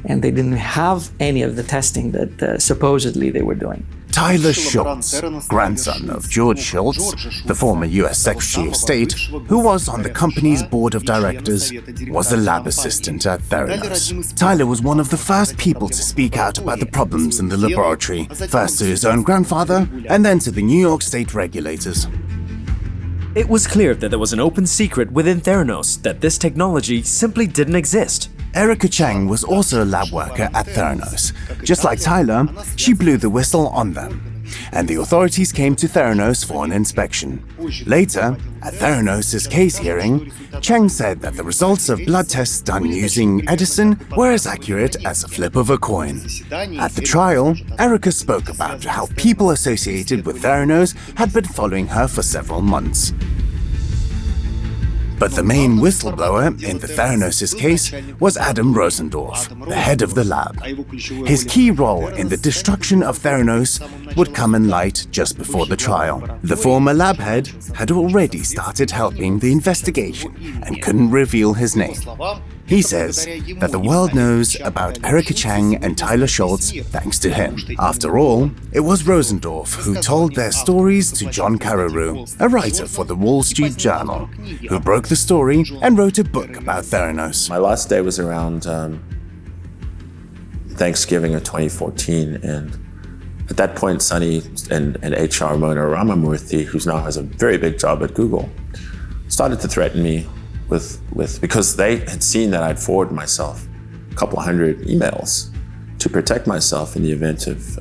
and they didn't have any of the testing that supposedly they were doing. Tyler Schultz, grandson of George Schultz, the former US Secretary of State, who was on the company's board of directors, was a lab assistant at Theranos. Tyler was one of the first people to speak out about the problems in the laboratory, first to his own grandfather and then to the New York State regulators. It was clear that there was an open secret within Theranos that this technology simply didn't exist. Erica Chang was also a lab worker at Theranos. Just like Tyler, she blew the whistle on them, and the authorities came to Theranos for an inspection. Later, at Theranos' case hearing, Chang said that the results of blood tests done using Edison were as accurate as a flip of a coin. At the trial, Erica spoke about how people associated with Theranos had been following her for several months. But the main whistleblower in the Theranos' case was Adam Rosendorf, the head of the lab. His key role in the destruction of Theranos would come in light just before the trial. The former lab head had already started helping the investigation and couldn't reveal his name. He says that the world knows about Erica Chang and Tyler Schultz thanks to him. After all, it was Rosendorf who told their stories to John Carreyrou, a writer for the Wall Street Journal, who broke the story and wrote a book about Theranos. My last day was around Thanksgiving of 2014, and at that point, Sunny and HR Mona Ramamurthy, who now has a very big job at Google, started to threaten me because they had seen that I'd forwarded myself a couple hundred emails to protect myself in the event of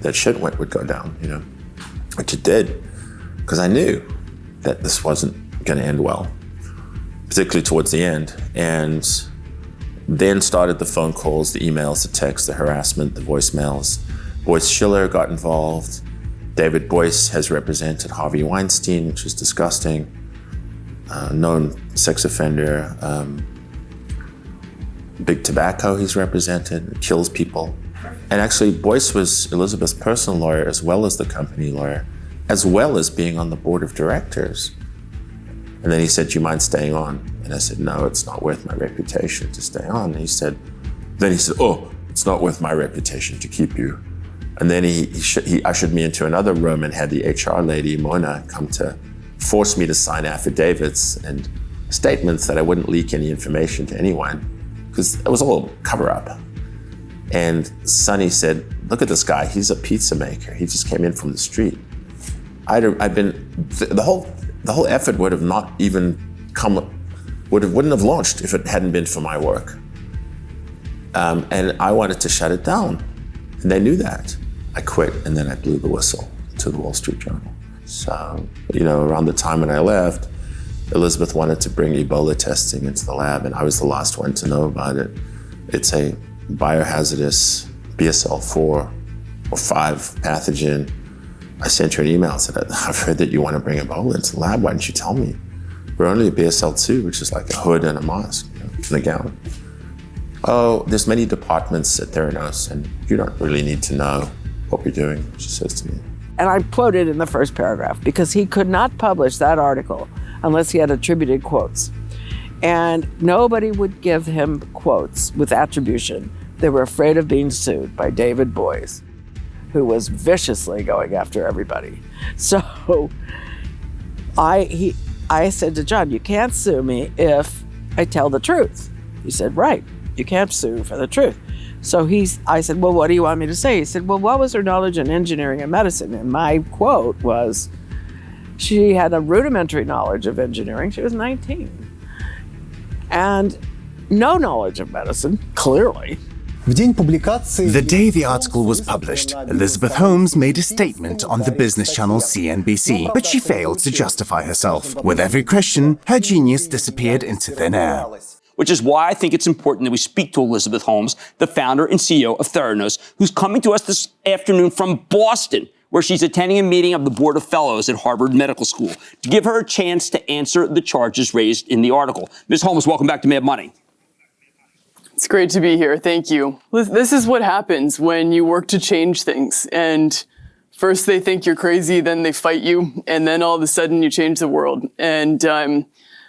that shit would go down, you know, which it did, because I knew that this wasn't going to end well, particularly towards the end. And then started the phone calls, the emails, the texts, the harassment, the voicemails. Boyce Schiller got involved. David Boyce has represented Harvey Weinstein, which is disgusting. Known sex offender, Big Tobacco he's represented, kills people. And actually Boyce was Elizabeth's personal lawyer as well as the company lawyer, as well as being on the board of directors. And then he said, "Do you mind staying on?" And I said, "No, it's not worth my reputation to stay on." And he said, "Oh, it's not worth my reputation to keep you." And then he ushered me into another room and had the HR lady, Mona, come to force me to sign affidavits and statements that I wouldn't leak any information to anyone, because it was all cover-up. And Sonny said, "Look at this guy, he's a pizza maker. He just came in from the street." The whole effort would have not even wouldn't have launched if it hadn't been for my work. And I wanted to shut it down, and they knew that. I quit, and then I blew the whistle to the Wall Street Journal. So, you know, around the time when I left, Elizabeth wanted to bring Ebola testing into the lab, and I was the last one to know about it. It's a biohazardous BSL-4 or 5 pathogen. I sent her an email and said, "I've heard that you want to bring Ebola into the lab. Why didn't you tell me? We're only a BSL-2, which is like a hood and a mask, you know, and a gown." "Oh, there's many departments at Theranos, and you don't really need to know what we're doing," she says to me. And I quoted in the first paragraph because he could not publish that article unless he had attributed quotes. And nobody would give him quotes with attribution. They were afraid of being sued by David Boyce, who was viciously going after everybody. So I said to John, "You can't sue me if I tell the truth." He said, "Right, you can't sue for the truth." So I said, "Well, what do you want me to say?" He said, "Well, what was her knowledge in engineering and medicine?" And my quote was, she had a rudimentary knowledge of engineering. She was 19. And no knowledge of medicine, clearly. The day the article was published, Elizabeth Holmes made a statement on the business channel CNBC, but she failed to justify herself. With every question, her genius disappeared into thin air. Which is why I think it's important that we speak to Elizabeth Holmes, the founder and CEO of Theranos, who's coming to us this afternoon from Boston, where she's attending a meeting of the Board of Fellows at Harvard Medical School, to give her a chance to answer the charges raised in the article. Ms. Holmes, welcome back to Mad Money. It's great to be here. Thank you. This is what happens when you work to change things. And first they think you're crazy, then they fight you, and then all of a sudden you change the world. And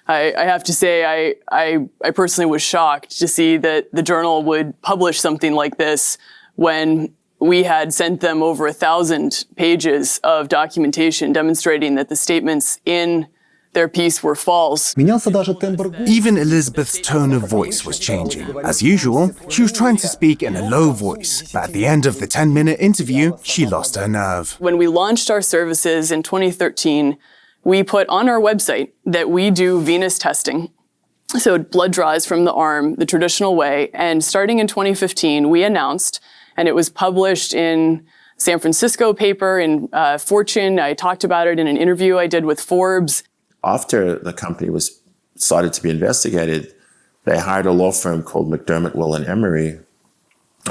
I have to say, I personally was shocked to see that the Journal would publish something like this when we had sent them over 1,000 pages of documentation demonstrating that the statements in their piece were false. Even Elizabeth's tone of voice was changing. As usual, she was trying to speak in a low voice, but at the end of the 10-minute interview, she lost her nerve. When we launched our services in 2013, we put on our website that we do venous testing. So blood draws from the arm the traditional way. And starting in 2015, we announced, and it was published in San Francisco paper, in Fortune. I talked about it in an interview I did with Forbes. After the company was started to be investigated, they hired a law firm called McDermott, Will & Emery,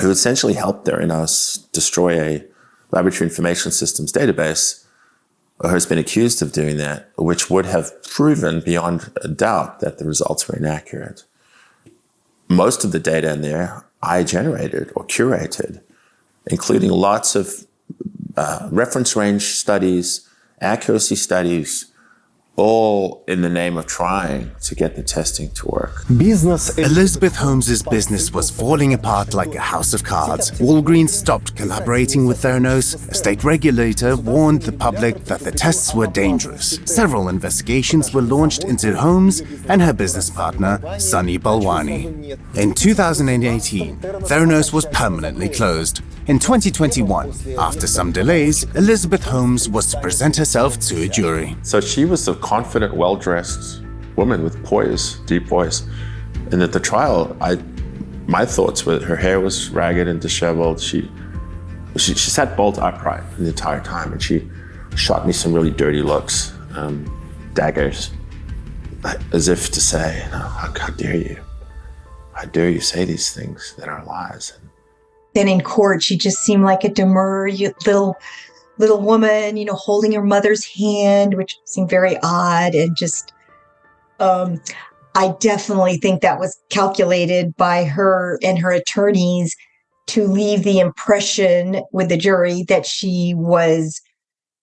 who essentially helped Theranos destroy a laboratory information systems database, or has been accused of doing that, which would have proven beyond a doubt that the results were inaccurate. Most of the data in there I generated or curated, including lots of reference range studies, accuracy studies, all in the name of trying to get the testing to work. Elizabeth Holmes' business was falling apart like a house of cards. Walgreens stopped collaborating with Theranos. A state regulator warned the public that the tests were dangerous. Several investigations were launched into Holmes and her business partner, Sunny Balwani. In 2018, Theranos was permanently closed. In 2021, after some delays, Elizabeth Holmes was to present herself to a jury. So she was a confident, well-dressed woman with poise, deep voice. And at the trial, my thoughts were her hair was ragged and disheveled. She sat bolt upright the entire time, and she shot me some really dirty looks, daggers, as if to say, how dare you? How dare you say these things that are lies? Then in court, she just seemed like a demure little woman, holding her mother's hand, which seemed very odd. And just, I definitely think that was calculated by her and her attorneys to leave the impression with the jury that she was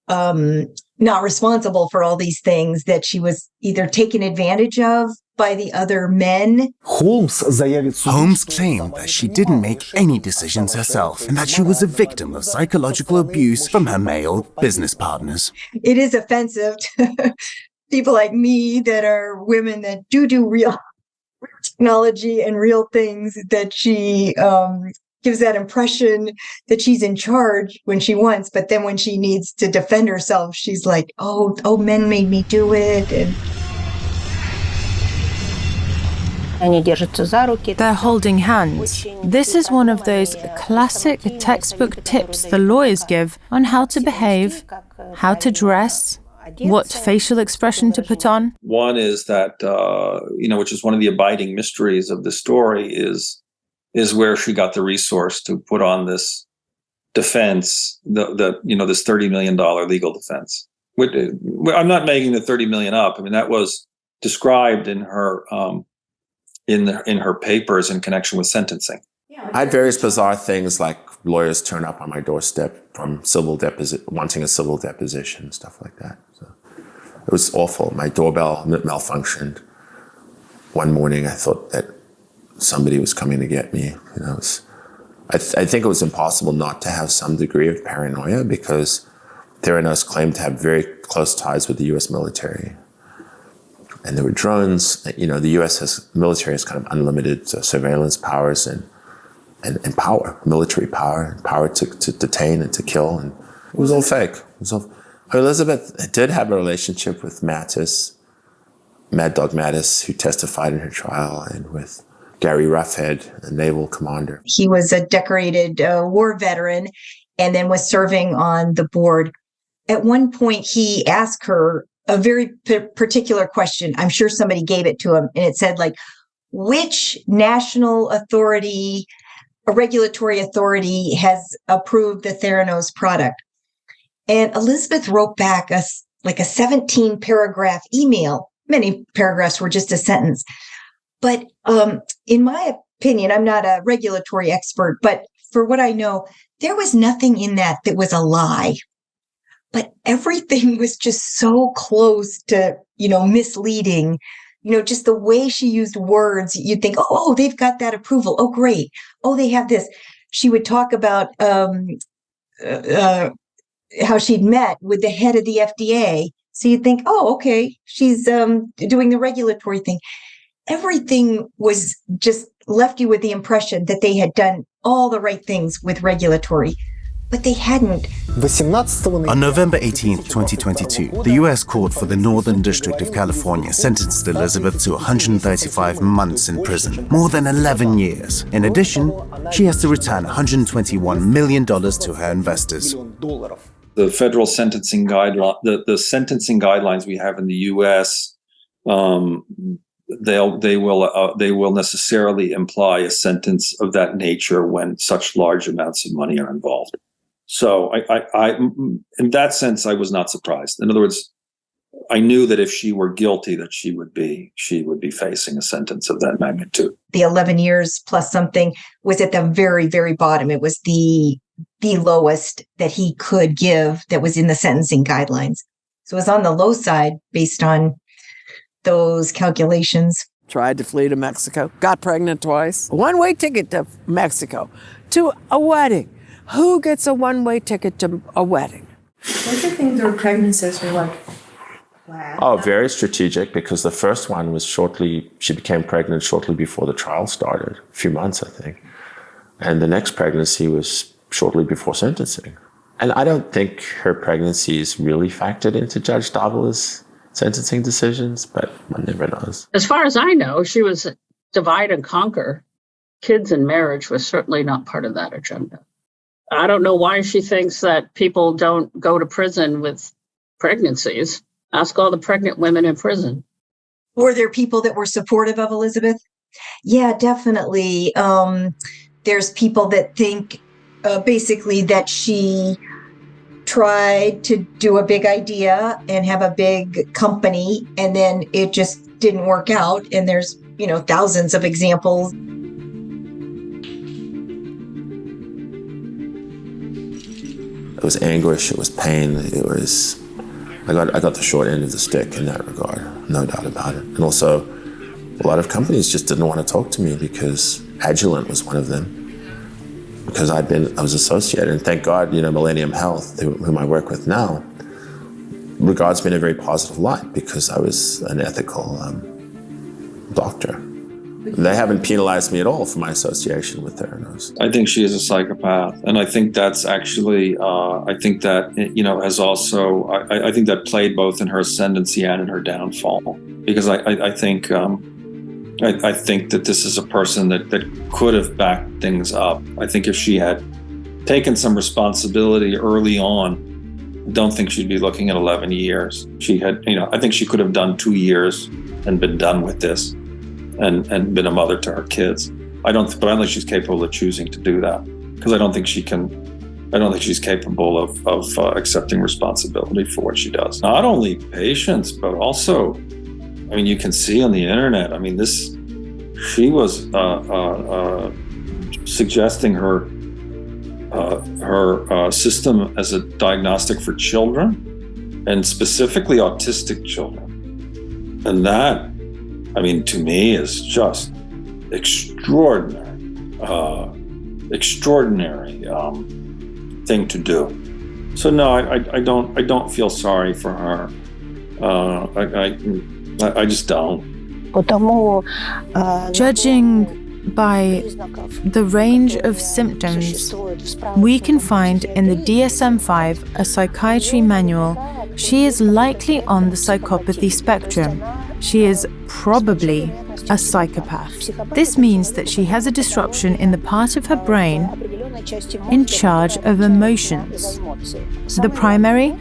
not responsible for all these things, that she was either taken advantage of by the other men. Holmes claimed that she didn't make any decisions herself and that she was a victim of psychological abuse from her male business partners. It is offensive to people like me that are women that do real technology and real things, that she gives that impression that she's in charge when she wants, but then when she needs to defend herself, she's like, oh, men made me do it. And they're holding hands. This is one of those classic textbook tips the lawyers give on how to behave, how to dress, what facial expression to put on. One is that, which is one of the abiding mysteries of the story, is where she got the resource to put on this defense, this $30 million legal defense. I'm not making the $30 million up. I mean, that was described in her in her papers in connection with sentencing. I had various bizarre things like lawyers turn up on my doorstep from wanting a civil deposition, stuff like that. So it was awful. My doorbell malfunctioned. One morning, I thought that somebody was coming to get me. I think it was impossible not to have some degree of paranoia because Theranos claimed to have very close ties with the U.S. military. And there were drones. The U.S. military has kind of unlimited surveillance powers and power, military power, and power to detain and to kill. And it was all fake. Elizabeth did have a relationship with Mad Dog Mattis, who testified in her trial, and with Gary Roughhead, a naval commander. He was a decorated war veteran and then was serving on the board. At one point, he asked her a very particular question. I'm sure somebody gave it to him, and it said, like, which national authority, a regulatory authority, has approved the Theranos product? And Elizabeth wrote back a 17-paragraph email. Many paragraphs were just a sentence. But in my opinion, I'm not a regulatory expert, but for what I know, there was nothing in that was a lie. But everything was just so close to, misleading. Just the way she used words, you'd think, oh, they've got that approval. Oh, great. Oh, they have this. She would talk about how she'd met with the head of the FDA. So you'd think, oh, okay, she's doing the regulatory thing. Everything was just left you with the impression that they had done all the right things with regulatory, but they hadn't. On November 18, 2022, the U.S. Court for the Northern District of California sentenced Elizabeth to 135 months in prison, more than 11 years. In addition, she has to return $121 million to her investors. The federal sentencing guideline, the sentencing guidelines we have in the U.S., they will necessarily imply a sentence of that nature when such large amounts of money are involved. So I in that sense, I was not surprised. In other words, I knew that if she were guilty, that she would be facing a sentence of that magnitude. The 11 years plus something was at the very, very bottom. It was the lowest that he could give that was in the sentencing guidelines. So it was on the low side based on those calculations. Tried to flee to Mexico, got pregnant twice. One-way ticket to Mexico, to a wedding. Who gets a one-way ticket to a wedding? Don't you think their pregnancies were like planned? Oh, very strategic, because the first one was she became pregnant shortly before the trial started, a few months, I think. And the next pregnancy was shortly before sentencing. And I don't think her pregnancies really factored into Judge Davila's sentencing decisions, but one never knows. As far as I know, she was divide and conquer. Kids and marriage was certainly not part of that agenda. I don't know why she thinks that people don't go to prison with pregnancies. Ask all the pregnant women in prison. Were there people that were supportive of Elizabeth? Yeah, definitely. There's people that think basically that she tried to do a big idea and have a big company, and then it just didn't work out. And there's, thousands of examples. It was anguish, it was pain, I got the short end of the stick in that regard, no doubt about it. And also, a lot of companies just didn't want to talk to me because Agilent was one of them. Because I was associated, and thank God, Millennium Health, whom I work with now, regards me in a very positive light because I was an ethical doctor. They haven't penalized me at all for my association with Theranos. I think she is a psychopath, and I think that's actually, I think that has also, I think that played both in her ascendancy and in her downfall, because I think that this is a person that could have backed things up. I think if she had taken some responsibility early on, I don't think she'd be looking at 11 years. She had, I think she could have done 2 years and been done with this and been a mother to her kids. But I don't think she's capable of choosing to do that, because I don't think she's capable of accepting responsibility for what she does. Not only patients, but also, you can see on the internet, she was suggesting her system as a diagnostic for children, and specifically autistic children. And that, to me, is just extraordinary thing to do. So no, I don't feel sorry for her. I just don't. Judging by the range of symptoms we can find in the DSM-5, a psychiatry manual, she is likely on the psychopathy spectrum. She is probably a psychopath. This means that she has a disruption in the part of her brain in charge of emotions. The primary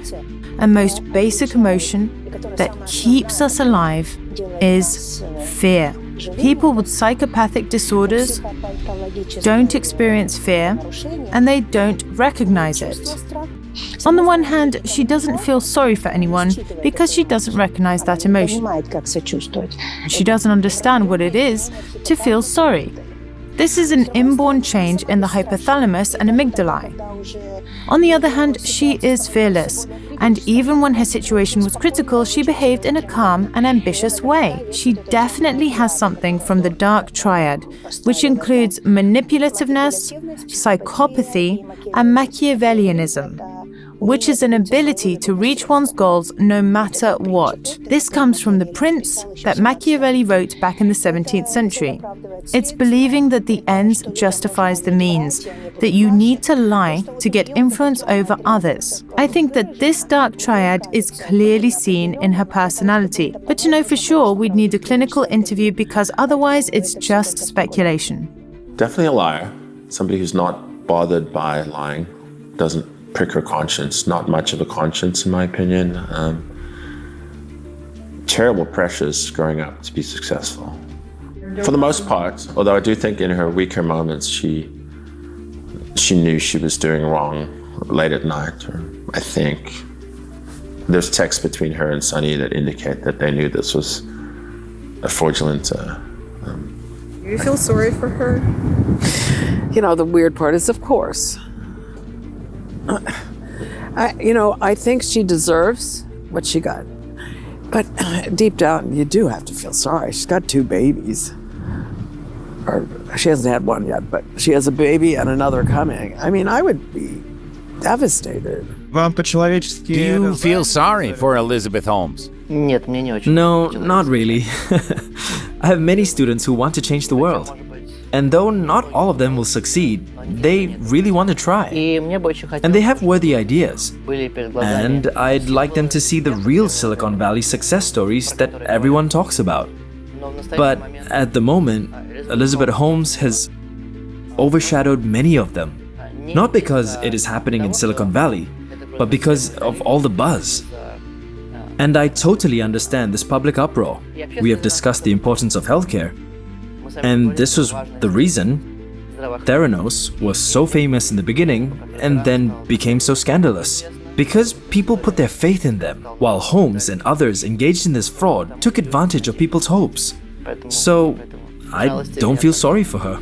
and most basic emotion that keeps us alive is fear. People with psychopathic disorders don't experience fear, and they don't recognize it. On the one hand, she doesn't feel sorry for anyone because she doesn't recognize that emotion. She doesn't understand what it is to feel sorry. This is an inborn change in the hypothalamus and amygdalae. On the other hand, she is fearless, and even when her situation was critical, she behaved in a calm and ambitious way. She definitely has something from the dark triad, which includes manipulativeness, psychopathy, and Machiavellianism, which is an ability to reach one's goals no matter what. This comes from The Prince that Machiavelli wrote back in the 17th century. It's believing that the ends justifies the means, that you need to lie to get influence over others. I think that this dark triad is clearly seen in her personality, but to know for sure we'd need a clinical interview because otherwise it's just speculation. Definitely a liar. Somebody who's not bothered by lying, doesn't prick her conscience, not much of a conscience in my opinion. Terrible pressures growing up to be successful. For the most part, although I do think in her weaker moments she knew she was doing wrong late at night, or I think. There's texts between her and Sonny that indicate that they knew this was a fraudulent. Do you feel sorry for her? You know, the weird part is, of course. I think she deserves what she got. But deep down, you do have to feel sorry. She's got 2 babies. Or she hasn't had one yet, but she has a baby and another coming. I mean, I would be devastated. Do you feel sorry for Elizabeth Holmes? No, not really. I have many students who want to change the world. And though not all of them will succeed, they really want to try. And they have worthy ideas. And I'd like them to see the real Silicon Valley success stories that everyone talks about. But at the moment, Elizabeth Holmes has overshadowed many of them. Not because it is happening in Silicon Valley, but because of all the buzz. And I totally understand this public uproar. We have discussed the importance of healthcare. And this was the reason Theranos was so famous in the beginning and then became so scandalous. Because people put their faith in them, while Holmes and others engaged in this fraud took advantage of people's hopes. So I don't feel sorry for her.